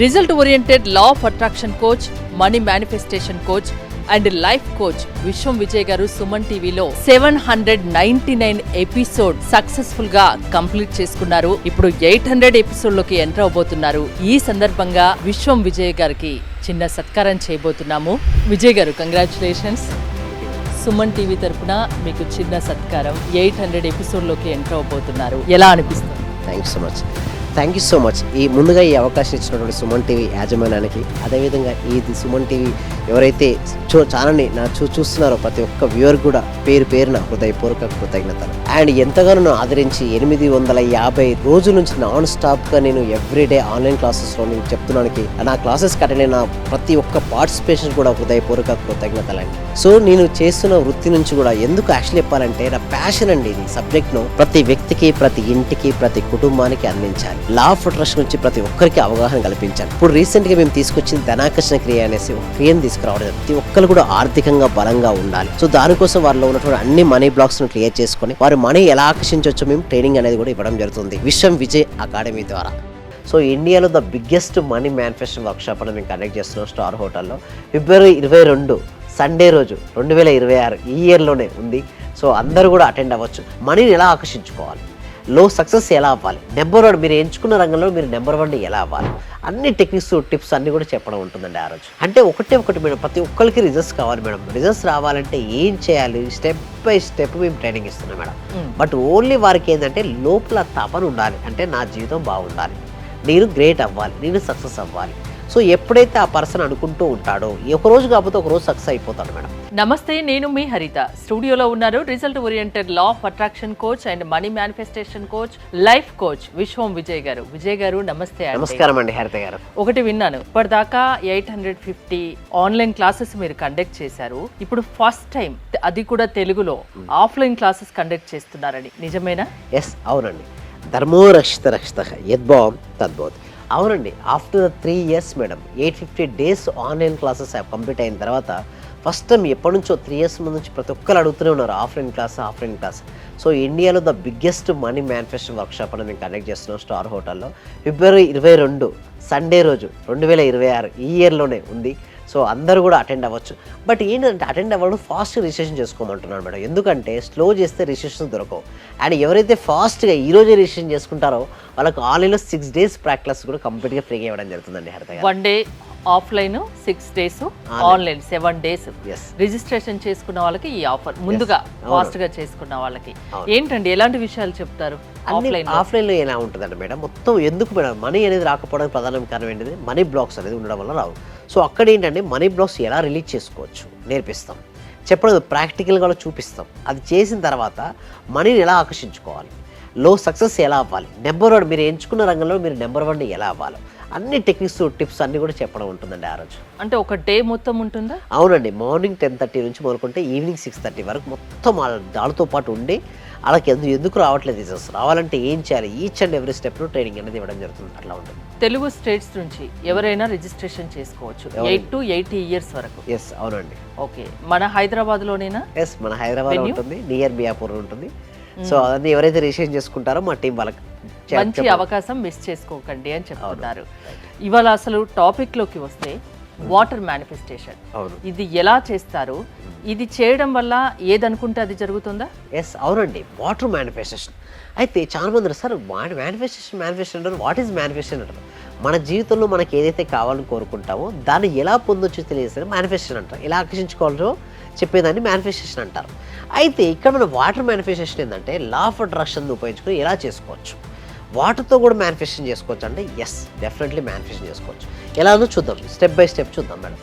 Result oriented law of attraction coach, money manifestation coach and life coach విశ్వం విజయ్ గారు సుమన్ టీవీలో 799 episode successful గా complete చేసుకున్నారు. ఇప్పుడు 800 ఎపిసోడ్ లోకి ఎంటర్ అవబోతున్నారు. ఈ సందర్భంగా విశ్వం విజయ్ గారికి చిన్న సత్కారం చేయబోతున్నాము. విజయ్ గారు, కంగ్రాచులేషన్స్. సుమన్ టీవీ తరపున మీకు చిన్న సత్కారం. 800 ఎపిసోడ్ లోకి ఎంటర్ అవబోతున్నారు. ఎలా అనిపిస్తుంది? Thank you so much. ముందుగా ఈ అవకాశం ఇచ్చినటువంటి సుమన్ టీవీ యాజమాన్యానికి, అదేవిధంగా ఈ సుమన్ టీవీ ఎవరైతే ఛానల్ని చూస్తున్నారో ప్రతి ఒక్క వ్యూవర్ కూడా పేరు పేరున హృదయపూర్వక కృతజ్ఞతలు. అండ్ ఎంతగానో ఆదరించి 850 రోజుల నుంచి నాన్ స్టాప్గా నేను ఎవ్రీడే ఆన్లైన్ క్లాసెస్లో నేను చెప్తున్నానికి, నా క్లాసెస్కి అటెండ్ అయిన ప్రతి ఒక్క పార్టిసిపేషన్ కూడా హృదయపూర్వక కృతజ్ఞతలండి. సో నేను చేస్తున్న వృత్తి నుంచి కూడా ఎందుకు యాక్చువల్ చెప్పాలంటే నా ప్యాషన్ అండి. ఇది సబ్జెక్ట్ను ప్రతి వ్యక్తికి, ప్రతి ఇంటికి, ప్రతి కుటుంబానికి అందించాలి. లా ఆఫ్ అట్రాక్షన్ నుంచి ప్రతి ఒక్కరికి అవగాహన కల్పించాలి. ఇప్పుడు రీసెంట్గా మేము తీసుకొచ్చిన ధనాకర్షణ క్రియ అనేసి ఒక క్రియను తీసుకురావడం. ప్రతి ఒక్కరు కూడా ఆర్థికంగా బలంగా ఉండాలి. సో దానికోసం వారిలో ఉన్నటువంటి అన్ని మనీ బ్లాక్స్ ను క్లియర్ చేసుకొని వారి మనీ ఎలా ఆకర్షించవచ్చో మేము ట్రైనింగ్ అనేది కూడా ఇవ్వడం జరుగుతుంది విశ్వం విజయ్ అకాడమీ ద్వారా. సో ఇండియాలో the biggest money manifestation workshop అని మేము కండక్ట్ చేస్తున్నాం స్టార్ హోటల్లో. ఫిబ్రవరి 22 సండే రోజు 2026 ఈ ఇయర్లోనే ఉంది. సో అందరూ కూడా అటెండ్ అవ్వచ్చు. మనీని ఎలా ఆకర్షించుకోవాలి, సక్సెస్ ఎలా అవ్వాలి, నెంబర్ 1 మీరు ఎంచుకున్న రంగంలో మీరు నెంబర్ 1 ఎలా అవ్వాలి, అన్ని టెక్నిక్స్, టిప్స్ అన్ని కూడా చెప్పడం ఉంటుందండి ఆ రోజు. అంటే ఒకటి మేడం, ప్రతి ఒక్కరికి రిజల్ట్స్ కావాలి మేడం. రిజల్ట్స్ రావాలంటే ఏం చేయాలి, స్టెప్ బై స్టెప్ మేము ట్రైనింగ్ ఇస్తున్నాం మేడం. బట్ ఓన్లీ వారికి ఏంటంటే లోపల తపన ఉండాలి. అంటే నా జీవితం బాగుండాలి, నేను గ్రేట్ అవ్వాలి, నేను సక్సెస్ అవ్వాలి. సో ఎప్పుడైతే ఆ పర్సన్ అనుకుంటూ ఉంటాడో ఒక రోజు కాకపోతే ఒక రోజు సక్సెస్ అయిపోతాడు మేడం. నమస్తే, నేను మీ హరిత. స్టూడియోలో ఉన్నారు result oriented law of attraction coach and money manifestation coach, life coach విశ్వం విజయ్ గారు. విజయ్ గారు నమస్తే. నమస్కారం అండి హరిత గారు. ఒకటి విన్నాను, ఇప్పటిదాకా 850 ఆన్లైన్ క్లాసెస్ మీరు కండక్ట్ చేశారు. ఇప్పుడు ఫస్ట్ టైం అది కూడా తెలుగులో ఆఫ్లైన్ క్లాసెస్ కండక్ట్ చేస్తున్నారని నిజమేనా? ఎస్, అవునండి. ధర్మో రక్షిత రక్షిత యద్భావం తద్భవతి. అవునండి. After 3 years madam, 850 days online classes complete అయిన తర్వాత ఫస్ట్ టైం ఎప్పటి నుంచో 3 years ముందు నుంచి ప్రతి ఒక్కరు అడుగుతూనే ఉన్నారు ఆఫ్లైన్ క్లాస్. సో ఇండియాలో the biggest money manifestation workshop అని మేము కండక్ట్ చేస్తున్నాం స్టార్ హోటల్లో. ఫిబ్రవరి 22 సండే రోజు 2026 ఈ ఇయర్లోనే ఉంది. సో అందరూ కూడా అటెండ్ అవ్వచ్చు. బట్ ఏంటంటే అటెండ్ అవ్వడం ఫాస్ట్గా రిజిస్ట్రేషన్ చేసుకోమంటున్నాను మేడం. ఎందుకంటే స్లో చేస్తే రిజిస్ట్రేషన్ దొరకవు. అండ్ ఎవరైతే ఫాస్ట్గా ఈరోజే రిజిస్ట్రేషన్ చేసుకుంటారో వాళ్ళకి ఆన్లైన్లో 6 days ప్రాక్టీస్ కూడా కంప్లీట్గా ఫ్రీగా ఇవ్వడం జరుగుతుందండి హరిత గారు. 1 day offline, 6 days online, 7 days. Registration చేసుకున్న వాళ్ళకి ఈ ఆఫర్, ముందుగా ఫాస్ట్ గా చేసుకున్న వాళ్ళకి ఏంటండి ఎలాంటి విషయాలు చెప్తారు? ఆఫ్లైన్లో ఎలా ఉంటుందండి మేడం, మొత్తం ఎందుకు మేడం మనీ అనేది రాకపోవడానికి ప్రధాన కారణం ఏంటిది, మనీ బ్లాక్స్ అనేది ఉండడం వల్ల రావు. సో అక్కడ ఏంటంటే మనీ బ్లాక్స్ ఎలా రిలీజ్ చేసుకోవచ్చు నేర్పిస్తాం, చెప్పడం ప్రాక్టికల్గా చూపిస్తాం. అది చేసిన తర్వాత మనీని ఎలా ఆకర్షించుకోవాలి, సక్సెస్ ఎలా అవ్వాలి, నెంబర్ 1 మీరు ఎంచుకున్న రంగంలో మీరు నెంబర్ 1 ఎలా అవ్వాలి, అన్ని టెక్నిక్స్, టిప్స్ అన్ని కూడా చెప్పడం ఉంటుందండి ఆ రోజు. అంటే ఒక డే మొత్తం ఉంటుందా? అవునండి. మార్నింగ్ 10:30 నుంచి మొదలుకుంటే ఈవినింగ్ 6:30 వరకు మొత్తం దానితో పాటు ఉండి వాళ్ళకి ఎందుకు రావట్లేదు రిజల్ట్స్ రావాలంటే ఏం చేయాలి, ఈచ్ అండ్ ఎవ్రీ స్టెప్లో ట్రైనింగ్ అనేది ఇవ్వడం జరుగుతుంది. అట్లా ఉంటుంది. తెలుగు స్టేట్స్ నుంచి ఎవరైనా రిజిస్ట్రేషన్ చేసుకోవచ్చు 8 to 80 years వరకు. ఎస్, అవునండి. ఓకే, మన హైదరాబాద్ లోనేనా? ఎస్, మన హైదరాబాద్ ఉంటుంది, నియర్ మియాపూర్ ఉంటుంది. సో అదన్నీ ఎవరైతే రిజిస్ట్రేషన్ చేసుకుంటారో మా టీం వాళ్ళకి మంచి అవకాశం మిస్ చేసుకోకండి అని చెప్తున్నారు. ఇవాళ అసలు టాపిక్ లోకి వస్తే వాటర్ మేనిఫెస్టేషన్, ఇది ఎలా చేస్తారు, ఇది చేయడం వల్ల ఏదనుకుంటే అది జరుగుతుందా? ఎస్, అవునండి. వాటర్ మేనిఫెస్టేషన్ అయితే చాలా మంది సార్ మేనిఫెస్టేషన్ అంటారు. వాట్ ఈజ్ మేనిఫెస్టేషన్ అంటారు? మన జీవితంలో మనకి ఏదైతే కావాలని కోరుకుంటామో దాన్ని ఎలా పొందొచ్చో తెలియజేస్తే మేనిఫెస్టేషన్ అంటారు. ఎలా ఆకర్షించుకోవాలో చెప్పేదాన్ని మేనిఫెస్టేషన్ అంటారు. అయితే ఇక్కడ మన వాటర్ మేనిఫెస్టేషన్ ఏంటంటే లా ఆఫ్ అట్రాక్షన్ ఉపయోగించుకొని ఎలా చేసుకోవచ్చు, వాటర్తో కూడా మేనిఫెస్టేషన్ చేసుకోవచ్చు అంటే ఎస్, డెఫినెట్లీ మేనిఫెస్టేషన్ చేసుకోవచ్చు. ఎలానో చూద్దాం, స్టెప్ బై స్టెప్ చూద్దాం madam.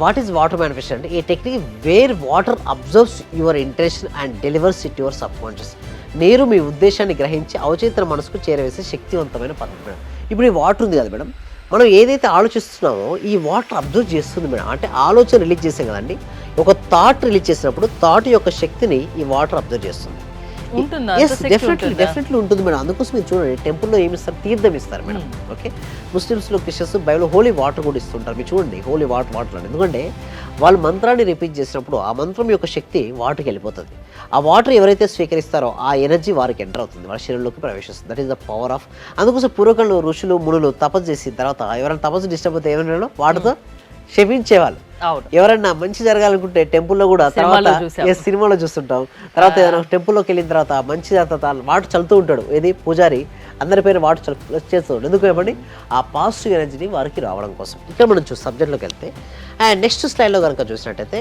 What is water manifestation అంటే a technique where water observes your intention and delivers it your subconscious. నీరు మీ ఉద్దేశాన్ని గ్రహించి అవచేతన మనసుకు చేరవేసే శక్తివంతమైన పద్ధతి మేడం. ఇప్పుడు ఈ వాటర్ ఉంది కదా మేడం, మనం ఏదైతే ఆలోచిస్తున్నామో ఈ వాటర్ అబ్జర్వ్ చేస్తుంది మేడం. అంటే ఆలోచన రిలీజ్ చేసాం కదండి, ఒక థాట్ రిలీజ్ చేసినప్పుడు థాట్ యొక్క శక్తిని ఈ వాటర్ అబ్జర్వ్ చేస్తుంది. ఉంటుందా? ఎస్, అంత శక్తి ఉంటుందా? డెఫినెట్లీ ఉంటుంది మేడం. అందుకోసం మీరు చూడండి, టెంపుల్లో ఏమి ఇస్తారు, తీర్థం ఇస్తారు మేడం. ఓకే, ముస్లిమ్స్లో, క్రిస్టియన్స్ బైబిల్ హోలీ వాటర్ కూడా ఇస్తుంటారు. మీరు చూడండి, హోలీ వాటర్ అని. ఎందుకంటే వాళ్ళు మంత్రాన్ని రిపీట్ చేసినప్పుడు ఆ మంత్రం యొక్క శక్తి వాటర్కి వెళ్ళిపోతుంది. ఆ వాటర్ ఎవరైతే స్వీకరిస్తారో ఆ ఎనర్జీ వారికి ఎంటర్ అవుతుంది, వాళ్ళ శరీరంలోకి ప్రవేశిస్తుంది. That is the power of. అందుకోసం పూర్వకాలంలో ఋషులు మునులు తపస్సు చేసిన తర్వాత ఎవరైనా తపస్సు డిస్టర్బ్ అయితే ఏమైనా వాటితో క్షమించేవాళ్ళు. ఎవరైనా మంచి జరగాలనుకుంటే టెంపుల్లో కూడా తర్వాత సినిమాలో చూస్తుంటాం, తర్వాత ఏదైనా టెంపుల్లోకి వెళ్ళిన తర్వాత మంచి వాటర్ చల్లుతూ ఉంటాడు, ఏది పూజారి అందరి పేరు వాటర్ చేస్తూ ఉంటాడు. ఎందుకు ఏమండి, ఆ పాజిటివ్ ఎనర్జీని వారికి రావడం కోసం. ఇక్కడ మనం సబ్జెక్ట్లోకి వెళ్తే అండ్ నెక్స్ట్ స్లైడ్లో కనుక చూసినట్టయితే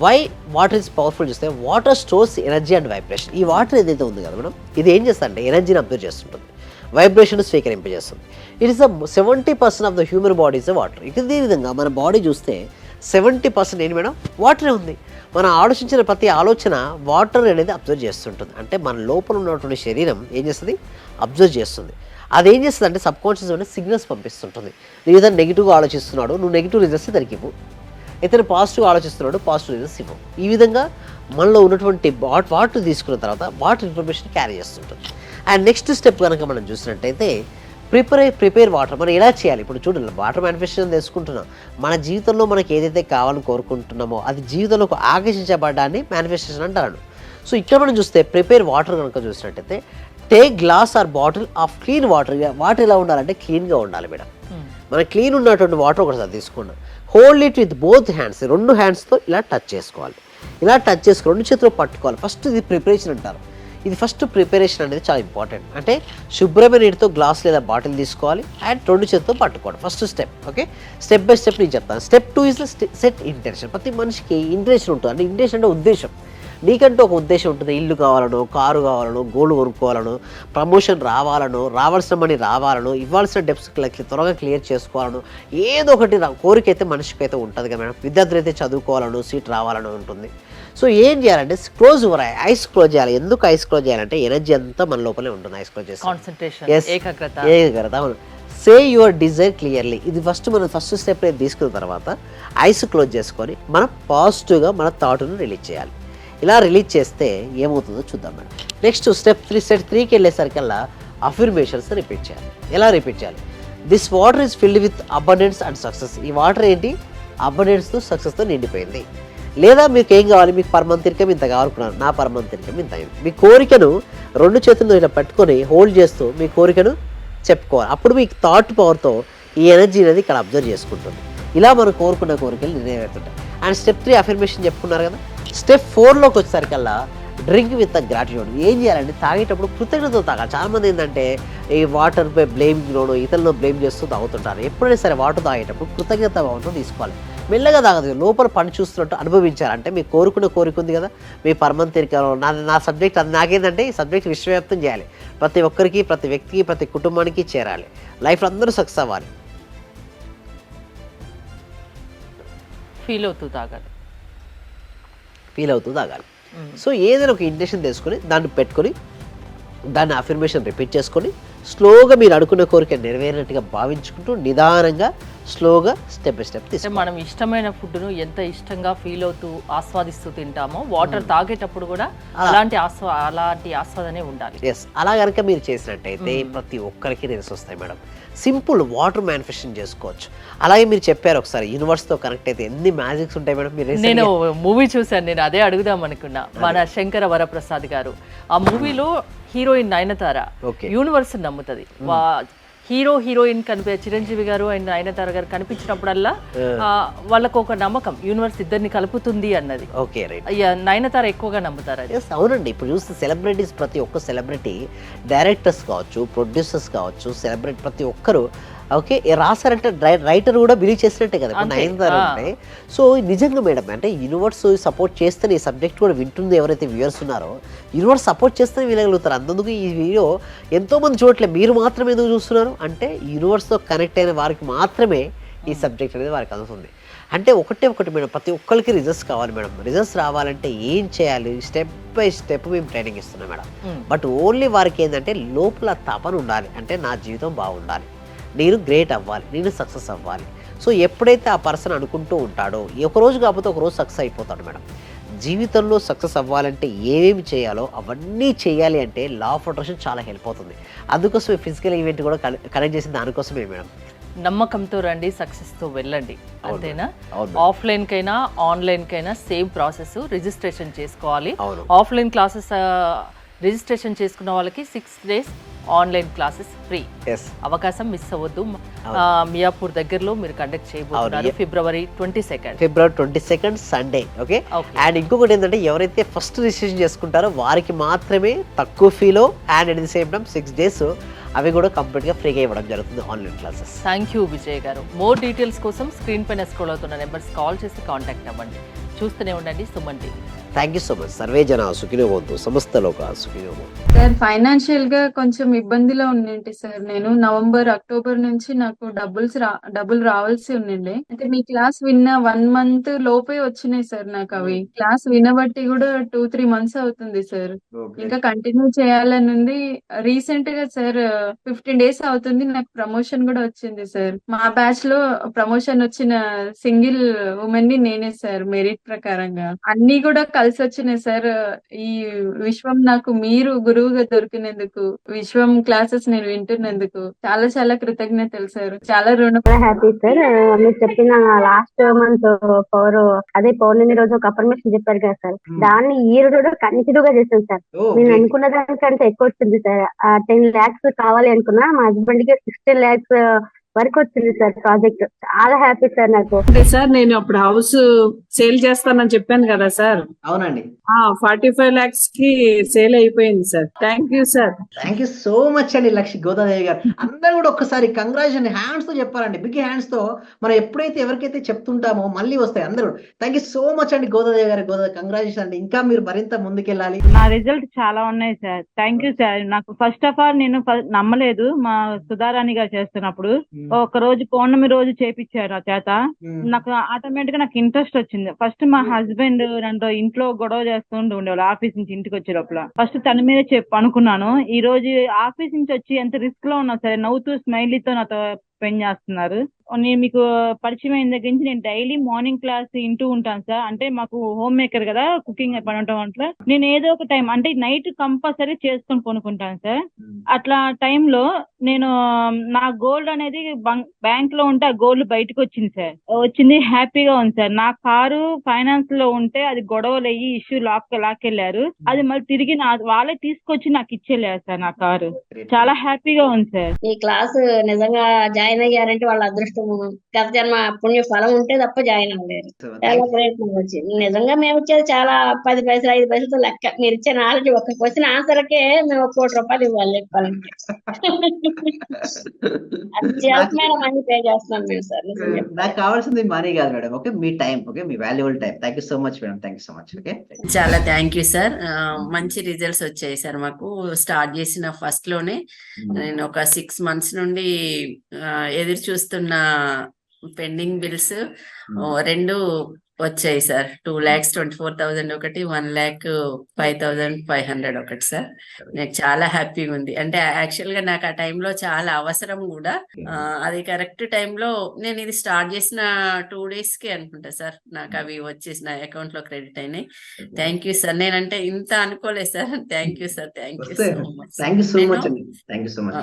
వై వాటర్ ఇస్ పవర్ఫుల్ చూస్తే water stores energy and vibration. ఈ వాటర్ ఏదైతే ఉంది కదా మేడం, ఇది ఏం చేస్తుందంటే ఎనర్జీని అబ్జర్వ్ చేస్తుంటుంది, వైబ్రేషన్ స్వీకరింపజేస్తుంది. It is 70% of the human body is water. ఇదే విధంగా మన బాడీ చూస్తే 70% ఏంటి మేడం, వాటరే ఉంది. మనం ఆలోచించిన ప్రతి ఆలోచన వాటర్ అనేది అబ్జర్వ్ చేస్తుంటుంది. అంటే మన లోపల ఉన్నటువంటి శరీరం ఏం చేస్తుంది, అబ్జర్వ్ చేస్తుంది. అదేం చేస్తుంది అంటే సబ్ కాన్షియస్ అంటే సిగ్నల్స్ పంపిస్తుంటుంది. నువ్వు ఏదైనా నెగిటివ్గా ఆలోచిస్తున్నాడు, నువ్వు నెగిటివ్ రిజల్ట్స్ దానికి ఇవ్వు. ఇతను పాజిటివ్ ఆలోచిస్తున్నాడు, పాజిటివ్ రిజల్ట్స్ ఇవ్వు. ఈ విధంగా మనలో ఉన్నటువంటి వాటర్ తీసుకున్న తర్వాత వాటర్ ఇన్ఫర్మేషన్ క్యారీ చేస్తుంటుంది. అండ్ నెక్స్ట్ స్టెప్ కనుక మనం చూసినట్టయితే ప్రిపేర్ వాటర్. మనం ఎలా చేయాలి, ఇప్పుడు చూడండి, వాటర్ మేనిఫెస్టేషన్ తెలుసుకుంటున్నాం. మన జీవితంలో మనకి ఏదైతే కావాలని కోరుకుంటున్నామో అది జీవితంలోకి ఆకర్షించబడ్డాన్ని మేనిఫెస్టేషన్ అంటారు. సో ఇక్కడ మనం చూస్తే ప్రిపేర్ వాటర్ కనుక చూసినట్టయితే take glass are bottle of clean water. Water ఎలా ఉండాలంటే క్లీన్గా ఉండాలి మేడం. మనం క్లీన్ ఉన్నటువంటి వాటర్ ఒకసారి తీసుకున్నాం, hold it with both hands. 2 హ్యాండ్స్తో ఇలా టచ్ చేసుకోవాలి. ఇలా టచ్ చేసుకుని 2 చేతులు పట్టుకోవాలి. ఫస్ట్ ఇది ప్రిపరేషన్ అంటారు. ఇది ఫస్ట్ ప్రిపరేషన్ అనేది చాలా ఇంపార్టెంట్. అంటే శుభ్రమైన నీటితో గ్లాస్ లేదా బాటిల్ తీసుకోవాలి అండ్ 2 చేతులతో పట్టుకోవాలి. First step. Okay, step by step నేను చెప్తాను. Step 2 is set intention. ప్రతి మనిషికి ఇంటెన్షన్ ఉంటుంది. అంటే ఇంటెన్షన్ అంటే ఉద్దేశం. నీకంటూ ఒక ఉద్దేశం ఉంటుంది. ఇల్లు కావాలనో, కారు కావాలనో, గోల్డ్ కొనుక్కోవాలనో, ప్రమోషన్ రావాలనో, రావాల్సిన మనీ రావాలనో, ఇవ్వాల్సిన డెప్స్ త్వరగా క్లియర్ చేసుకోవాలనో, ఏదో ఒకటి కోరిక అయితే మనిషికి అయితే ఉంటుంది కదా మేడం. విద్యార్థులు అయితే చదువుకోవాలనో, సీట్ రావాలనో ఉంటుంది. సో ఏం చేయాలంటే క్లోజ్ యువర్ ఐస్ క్లోజ్ చేయాలి. ఎందుకు ఐస్ క్లోజ్ చేయాలంటే ఎనర్జీ అంతా మన లోపలే ఉంటుంది. ఐస్ క్లోజ్ చేసి కాన్సంట్రేషన్, ఏకాగ్రత. Say your desire clearly. ఇది మనం ఫస్ట్ స్టెప్ తీసుకున్న తర్వాత ఐస్ క్లోజ్ చేసుకొని మనం పాజిటివ్గా మన థాట్ను రిలీజ్ చేయాలి. ఇలా రిలీజ్ చేస్తే ఏమవుతుందో చూద్దాం మేడం. నెక్స్ట్ స్టెప్ 3కి వెళ్ళేసరికల్లా అఫర్మేషన్స్ రిపీట్ చేయాలి. ఎలా రిపీట్ చేయాలి? This water is filled with abundance and success. ఈ వాటర్ ఏంటి, అబండెన్స్తో సక్సెస్తో నిండిపోయింది. లేదా మీకు ఏం కావాలి, మీకు పరమంత ఇన్కమ్ ఇంత కావాలనుకున్నాను, నా పరమంత ఇన్కమ్ ఇంత అయింది. మీ కోరికను 2 చేతుల్లో ఇలా పట్టుకొని హోల్డ్ చేస్తూ మీ కోరికను చెప్పుకోవాలి. అప్పుడు మీకు థాట్ పవర్తో ఈ ఎనర్జీ అనేది ఇక్కడ అబ్జర్వ్ చేసుకుంటుంది. ఇలా మనం కోరుకున్న కోరికలు నెరవేరుతుంటాయి. అండ్ స్టెప్ 3 అఫర్మేషన్ చెప్పుకున్నారు కదా. స్టెప్ 4లోకి వచ్చేసరికల్లా డ్రింక్ విత్ గ్రాటిట్యూడ్. ఏం చేయాలంటే తాగేటప్పుడు కృతజ్ఞతతో తాగాలి. చాలామంది ఏంటంటే ఈ వాటర్పై బ్లేమ్లోనో ఇతరులను బ్లేమ్ చేస్తూ తాగుతుంటారు. ఎప్పుడైనా సరే వాటర్ తాగేటప్పుడు కృతజ్ఞత భావంతో తీసుకోవాలి. మెల్లగా తాగదు, లోపల పని చూస్తున్నట్టు అనుభవించాలి. అంటే మీకు కోరుకున్న కోరిక ఉంది కదా, మీ పరమంత తీరికలో నా సబ్జెక్ట్ అది నాకేంటంటే ఈ సబ్జెక్ట్ విశ్వవ్యాప్తం చేయాలి. ప్రతి ఒక్కరికి, ప్రతి వ్యక్తికి, ప్రతి కుటుంబానికి చేరాలి. లైఫ్లో అందరూ సక్సెస్ అవ్వాలి. ఫీల్ అవుతూ తాగాలి. సో ఏదైనా ఒక ఇంటెన్షన్ తీసుకొని దాన్ని పెట్టుకొని దాన్ని అఫర్మేషన్ రిపీట్ చేసుకొని స్లోగా మీరు అనుకున్న కోరిక నెరవేరినట్టుగా భావించుకుంటూ నిదానంగా స్లోగా స్టెప్ బై స్టెప్ తీసుకుంటాం. మనం ఇష్టమైన ఫుడ్ను ఎంత ఇష్టంగా ఫీల్ అవుతూ ఆస్వాదిస్తూ తింటామో వాటర్ తాగేటప్పుడు కూడా అలాంటి ఆస్వాదనే ఉండాలి. ఎస్, అలా కనుక మీరు చేసినట్టయితే ప్రతి ఒక్కరికి రిజల్ట్స్ వస్తాయి మేడం. సింపుల్ వాటర్ మేనిఫెస్టేషన్ చేసుకోవచ్చు. అలాగే మీరు చెప్పారు ఒకసారి యూనివర్స్తో కనెక్ట్ అయితే ఎన్ని మ్యాజిక్స్ ఉంటాయి మేడం. మీరు నేను మూవీ చూశాను, నేను అదే అడుగుదాం అనుకున్నా. మన శంకర వరప్రసాద్ గారు ఆ మూవీలో హీరోయిన్ నయనతార యూనివర్స్ నమ్ముతుంది. హీరోయిన్ చిరంజీవి గారు అండ్ నయనతార గారు కనిపించినప్పుడల్లా వాళ్ళకు ఒక నమ్మకం యూనివర్స్ ఇద్దరిని కలుపుతుంది అన్నది. Okay, right. నయనతార ఎక్కువగా నమ్ముతారు. అవునండి. ఇప్పుడు చూస్తే సెలబ్రిటీస్, ప్రతి ఒక్క సెలబ్రిటీ, డైరెక్టర్స్ కావచ్చు, ప్రొడ్యూసర్స్ కావచ్చు, సెలబ్రిటీ ప్రతి ఒక్కరు ఓకే రాశారంటే రైటర్ కూడా బిలీవ్ చేసినట్టే కదా నయనతార అంటే. సో నిజంగా మేడం, అంటే యూనివర్స్ సపోర్ట్ చేస్తే ఈ సబ్జెక్ట్ కూడా వింటుంది. ఎవరైతే వ్యూవర్స్ ఉన్నారో యూనివర్స్ సపోర్ట్ చేస్తేనే వినగలుగుతారు. అందుకు ఈ వీడియో ఎంతోమంది చూడట్లేదు, మీరు మాత్రమే ఎందుకు చూస్తున్నారు అంటే యూనివర్స్తో కనెక్ట్ అయిన వారికి మాత్రమే ఈ సబ్జెక్ట్ అనేది వారికి అందుతుంది. అంటే ఒకటి మేడం, ప్రతి ఒక్కరికి రిజల్ట్స్ కావాలి మేడం. రిజల్ట్స్ రావాలంటే ఏం చేయాలి, స్టెప్ బై స్టెప్ మేము ట్రైనింగ్ ఇస్తున్నాం మేడం. బట్ ఓన్లీ వారికి ఏంటంటే లోపల తపన ఉండాలి. అంటే నా జీవితం బాగుండాలి, నేను గ్రేట్ అవ్వాలి, నేను సక్సెస్ అవ్వాలి. సో ఎప్పుడైతే ఆ పర్సన్ అనుకుంటూ ఉంటాడో ఒకరోజు కాకపోతే ఒకరోజు సక్సెస్ అయిపోతాడు మేడం. జీవితంలో సక్సెస్ అవ్వాలంటే ఏమేమి చేయాలో అవన్నీ చేయాలి అంటే లా ఆఫ్ అట్రాక్షన్ చాలా హెల్ప్ అవుతుంది. అందుకోసమే ఫిజికల్ ఈవెంట్ కూడా కనెక్ట్ చేసింది దానికోసమే మేడం. నమ్మకంతో రండి, సక్సెస్తో వెళ్ళండి, అంతేనా? అవును. ఆఫ్లైన్ కైనా ఆన్లైన్ కైనా సేమ్ ప్రాసెస్. రిజిస్ట్రేషన్ చేసుకోవాలి. అవును. ఆఫ్లైన్ క్లాసెస్ రిజిస్ట్రేషన్ చేసుకున్న వాళ్ళకి 6 days ఆన్లైన్ క్లాసెస్ ఫ్రీ. అవకాశం మిస్ అవ్వద్దు. మియాపూర్ దగ్గరలో మీరు కండక్ట్ చేయబోతున్నారు February 22nd Sunday. Okay. And ఇంకొకటి ఏంటంటే ఎవరైతే ఫస్ట్ రిజిస్ట్రేషన్ చేసుకుంటారో వారికి మాత్రమే తక్కువ ఫీలో and at the same time 6 days అవి కూడా కంప్లీట్గా ఫ్రీగా ఇవ్వడం జరుగుతుంది online classes. Thank you Vijay గారు. మోర్ డీటెయిల్స్ కోసం స్క్రీన్ పైన స్క్రోల్ అవుతున్న నెంబర్స్ కాల్ చేసి కాంటాక్ట్ అవ్వండి. చూస్తూనే ఉండండి Suman TV. Thank you so much. సర్వే జన సుఖినో భవంతు, సమస్త లోకా సుఖినో భవంతు. సార్ ఫైనాన్షియల్ గా కొంచెం ఇబ్బందిలో ఉండింటి సార్. నేను నవంబర్ అక్టోబర్ నుంచి నాకు డబ్బులు రావాల్సి ఉండిండే. అంటే మీ క్లాస్ విన్న 1 month లోపే వచ్చినాయి సార్ నాకు అవి. క్లాస్ వినబట్టి కూడా 2-3 months అవుతుంది సార్. ఇంకా కంటిన్యూ చేయాలని ఉంది. రీసెంట్ గా సార్ 15 days అవుతుంది నాకు ప్రమోషన్ కూడా వచ్చింది సార్. మా బ్యాచ్ లో ప్రమోషన్ వచ్చిన సింగిల్ ఉమెన్ ని నేనే సార్, మెరిట్ ప్రకారంగా. అన్ని కూడా కలిసి వచ్చినాయి సార్. ఈ విశ్వం నాకు మీరు గురువుగా దొరికినందుకు, విశ్వం క్లాసెస్ నేను వింటున్నందుకు చాలా చాలా కృతజ్ఞతలు సార్. చాలా హ్యాపీ సార్. మీరు చెప్పిన లాస్ట్ మంత్ పౌర్ణమి రోజు ఒక అఫర్మేషన్ చెప్పారు కదా సార్, దాన్ని ఈ రోజు కంటిన్యూ గా చేశాను సార్. నేను అనుకున్న దానికంటే ఎక్కువ వచ్చింది సార్. 10 lakhs కావాలి అనుకున్నా, మా హస్బెండ్ కి 16 lakhs వరకు వచ్చింది సార్ ప్రాజెక్ట్. చాలా హ్యాపీ సార్ నాకు. సార్ నేను అప్పుడు హౌస్ సేల్ చేస్తానని చెప్పాను కదా సార్. అవునండి. 45 lakhs కి సేల్ అయిపోయింది sir. Thank you sir. Thank you so much అండి లక్ష్మి గోదాదేవి గారు. అందరూ కూడా ఒక్కసారి కంగ్రాచులేషన్ హ్యాండ్స్ తో చెప్పారండి, బిగ్ హ్యాండ్స్ తో. మనం ఎప్పుడైతే ఎవరికైతే చెప్తుంటామో మళ్ళీ వస్తాయి అందరూ. థ్యాంక్ యూ సో మచ్ అండి గోదాదేవి గారు. కంగ్రాచులేషన్ అండి. ఇంకా మీరు మరింత ముందుకెళ్ళాలి. నా రిజల్ట్ చాలా ఉన్నాయి సార్. Thank you sir. నాకు ఫస్ట్ ఆఫ్ ఆల్ నేను నమ్మలేదు. మా సుధారాణి గారు చేస్తున్నప్పుడు ఒక రోజు పౌర్ణమి రోజు చేపించారు నా చేత. నాకు ఆటోమేటిక్ గా నాకు ఇంట్రెస్ట్ వచ్చింది. ఫస్ట్ మా హస్బెండ్ నన్ను ఇంట్లో గొడవ చేస్తూ ఉండేవాళ్ళు. ఆఫీస్ నుంచి ఇంటికి వచ్చే లోపల ఫస్ట్ తన మీద అనుకున్నాను. ఈ రోజు ఆఫీస్ నుంచి వచ్చి ఎంత రిస్క్ లో ఉన్నా సరే నవ్వుతూ స్మైలీతో నాతో స్పెండ్ చేస్తున్నారు. నేను మీకు పరిచయం అయిన దగ్గర నుంచి నేను డైలీ మార్నింగ్ క్లాస్ వింటూ ఉంటాను సార్. అంటే మాకు హోమ్ మేకర్ కదా, కుకింగ్ పని ఉండటం వల్ల నేను ఏదో ఒక టైం అంటే నైట్ కంపల్సరీ చేసుకొని కొనుక్కుంటాను సార్. అట్లా టైంలో నేను నా గోల్డ్ అనేది బ్యాంక్ లో ఉంటే ఆ గోల్డ్ బయటకు వచ్చింది సార్. వచ్చింది, హ్యాపీగా ఉంది సార్. నా కారు ఫైనాన్స్ లో ఉంటే అది గొడవలు అయ్యి ఇష్యూ లాక్కెళ్లారు. అది మళ్ళీ తిరిగి వాళ్ళే తీసుకొచ్చి నాకు ఇచ్చేళ్ళారు సార్. నా కారు చాలా హ్యాపీగా ఉంది సార్. ఈ క్లాస్ నిజంగా జాయిన్ అయ్యారంటే వాళ్ళ అదృష్టం, గత జన్మ పుణ్య ఫలం ఉంటే తప్ప జాయిన్ అవ్వలేరు. చాలా ప్రయత్నం వచ్చింది. నిజంగా మేము వచ్చేది చాలా 10 పైసలు 5 పైసలతో లెక్క. మీరు ఇచ్చే నాలెడ్జ్ ఒక్క క్వశ్చన్ ఆన్సర్కే మేము 1 కోటి రూపాయలు ఇవ్వాలి చెప్పాలంటే. అత్యవసరమైన మనీ పే చేస్తున్నాం మేము సార్. నాకు కావాల్సింది మనీ కాదు madam, okay, me time, okay, me valuable time. Thank you so much madam. Thank you so much. Okay, చాలా థ్యాంక్ యూ సార్. మంచి రిజల్ట్స్ వచ్చాయి సార్. మాకు స్టార్ట్ చేసిన ఫస్ట్ లోనే నేను ఒక 6 months నుండి ఎదురు చూస్తున్న పెండింగ్ బిల్స్ 2 వచ్చాయి సార్. 2,24,000 ఒకటి, 1,05,500 ఒకటి సార్. నాకు చాలా హ్యాపీగా ఉంది. అంటే యాక్చువల్ గా నాకు ఆ టైంలో చాలా అవసరం కూడా. అది కరెక్ట్ టైంలో నేను ఇది స్టార్ట్ చేసిన 2 days కి అనుకుంటా సార్ నాకు అవి వచ్చేసి నా అకౌంట్ లో క్రెడిట్ అయినాయి. Thank you sir. నేనంటే ఇంత అనుకోలేదు sir. Thank you sir. Thank you so much. Thank you so much అండి. Thank you so much.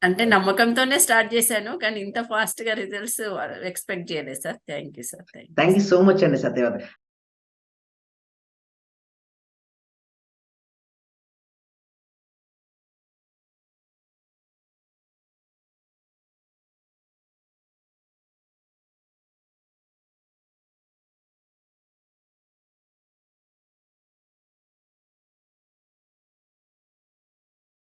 అంటే నమ్మకంతోనే స్టార్ట్ చేశాను, కానీ ఇంత ఫాస్ట్ గా రిజల్ట్స్ ఎక్స్పెక్ట్ చేయలేదు sir. Thank you sir. Thank you so much అండి సత్యవతి.